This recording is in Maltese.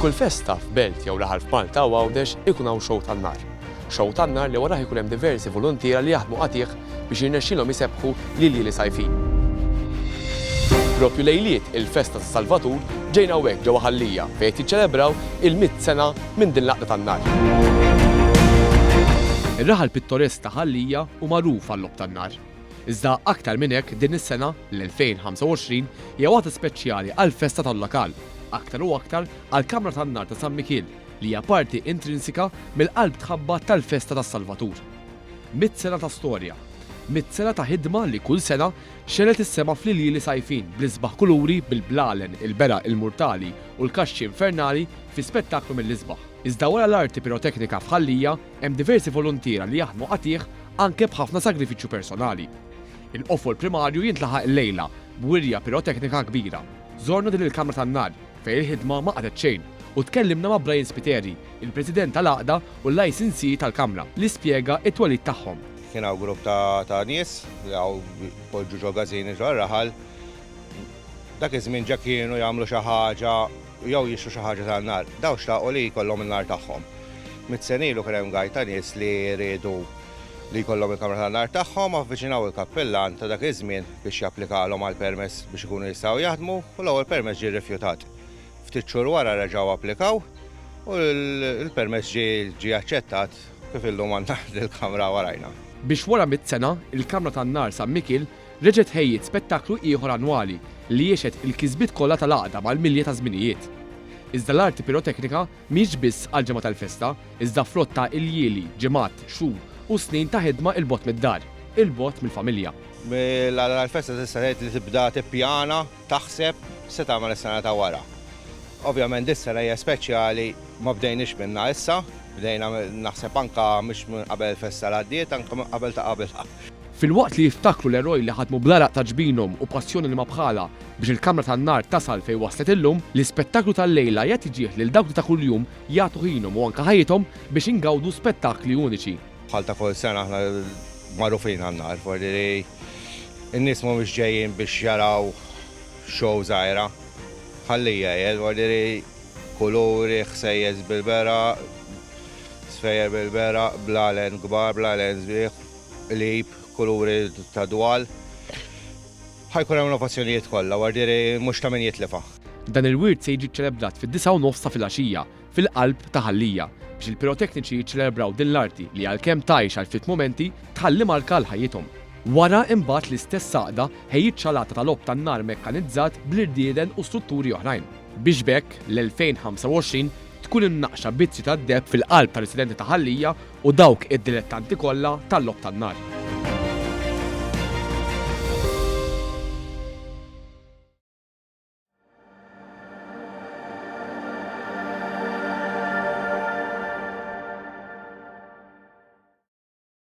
F'kull festa f'Belt jew Raħal f'Malta u Għawdex ikun hawn show tan-nar. Show tan-nar li warah ikun hemm diversi volontiera li jaħdmu qatih biex jirnexxilhom isebħu lili sajfin. Proprju lejliet il-Festa tas Salvatur ġejna hawnhekk ġewwa Ħallija fejn jiċċelebraw il-100 sena minn din l-għaqda tan-nar. Ir-raħal pittoresc ta' Ħallija u magħruf għall-lob tan-nar. Iżda aktar minn hekk din is-sena l-2025 hija waħda speċjali għall-festa tal-lokal, aktar u aktar għall-Kamra tan-Nar ta' San Michiel li hija parti intrinsika mill-qalb tħabba tal-Festa tas-Salvatur. 100 sena ta' storja, 100 sena ta' ħidma li kull sena xelet is-sema fl-lili sajfin bl-isbaħ kuluri bil-blalen, il-bera, il-murtali u l-kaxxi infernali fi spettaklu mill-isbaħ. Iżda wara l-arti piroteknika f'Ħallija hemm diversi volontiera li jaħdmu qatih anke b'ħafna sagrifiċċju personali. Il-qofol primarju jintlaħaq il-lejla b'wirja piroteknika kbira. Żorna din il-Kamra tan-Nar fejn il-ħidma ma qadet xejn u tkellimna ma' Brian Spiteri, il-President tal-Għaqda u l-licensee tal-Kamra li spjega it-twelid tagħhom. Kien hawn grupp ta' nies li hawn poġġu ġogażini ġol raħal. Dak iż-żmien ġa kienu jagħmlu xi ħaġa jew jixtru xi ħaġa tan-nar. Daw xtaqgħu li jkollhom in-nar tagħhom. Mit-senilu kien hemm gajta nies li jridu li jkollhom il-Kamra tan-Nar tagħhom avviċinaw il-kappellan ta' dak iż-żmien biex japplikalhom għall-permess biex ikunu jistgħu jaħdmu u l-ewwel permess ġie rrifjutat. Ftit xhur wara reġgħu applikaw u l-permess ġie aċċettat kif illum għandna lill-Kamra warajna. Biex wara 100 sena, il-Kamra tan-Nar San Michiel reġgħet ħejjiet spettaklu ieħor annwali li jiexed il-kisbiet kollha tal-Għaqda mal-milja ta' żminijiet. Iżda l-arti piroteknika mhix biss għall-ġimgħa tal-festa, iżda frott ta' iljili, ġimgħat, xhur u snin ta' ħidma il-bot mid-dar, il-bot mill-familja. L-festa tista' tgħid li tibda tippjana, taħseb se tagħmel is-sena ta' wara. Ovvjament dis-sena hija speċjali ma bdejniex minnha issa, bdejna naħseb anke mhux minn qabel il-festa l-għaddiet, anke minn qabel ta' qabel. Fil-waqt li jiftakru l-eroj li ħadmu blaraq ta' ġbinhom u passjoni li ma bħala biex il-Kamra tan-Nar tasal fejn waslet illum, l-ispettaklu tal-lejla jagħti ġieħ lil dawk ta' kuljum jagħtu ħinhom u anke ħajjithom biex ingawdu spettakli uniċi. Bħal ta' kull sena aħna magħrufin għan-nar, fordi in-nies mhumiex ġejjin biex jaraw show żgħira. Ħallija fordi kuluri, ħsejjeż bil-bera, sfejjer bil-bera, blalen kbar, blalen żbieħ, qlib, kuluri ta' dwal. Ħajkun hemm innovazzjonijiet kollha, fordi mhux ta' min jitlifa'. Dan il-wirt se jiġi ċċelebrat fid-9:30 ta' filgħaxija fil-qalb ta' Ħallija biex il-pirotekniċi jiċċelebraw din l-arti li għalkemm tgħix għal ftit momenti tħalli marka l ħajjithom. Wara imbagħad l-istess għaqda ħejjiet ċalata tal-lob tan-nar mekkanizzat bl-irdieden u strutturi oħrajn. Biex bekk l-2025 tkun innaqxa bizzi tad-deb fil-qalb tar-residenti ta' Ħallija u dawk id-dilettanti kollha tal-lob tan-nar.